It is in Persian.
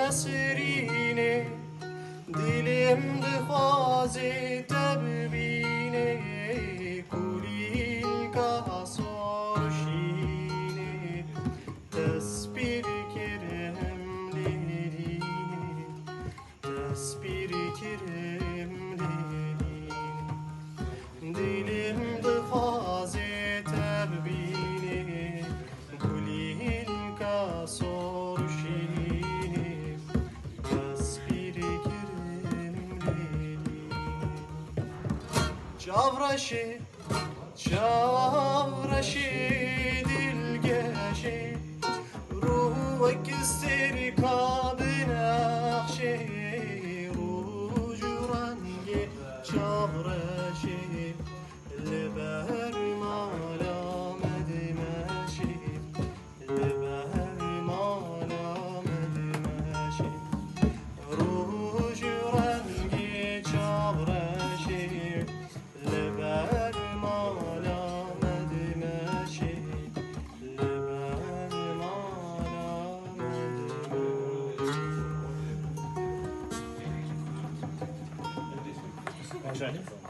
نسرینه دلم دخوازه تببینه کلیل کاسور شینه تسبیر کرم لیلینه تسبیر کرم لیلینه دلم دخوازه تببینه کلیل کاسور شینه تسبیر کرم لیلینه چاورشه چاورشه دلگشه روح کسر کاب نقشه رو جرنگ چاورشه لبر مالا مدمشه لبر مالا مدمشه رو جرنگ چاورشه لبر مالا مدمشه لبر مالا مدمشه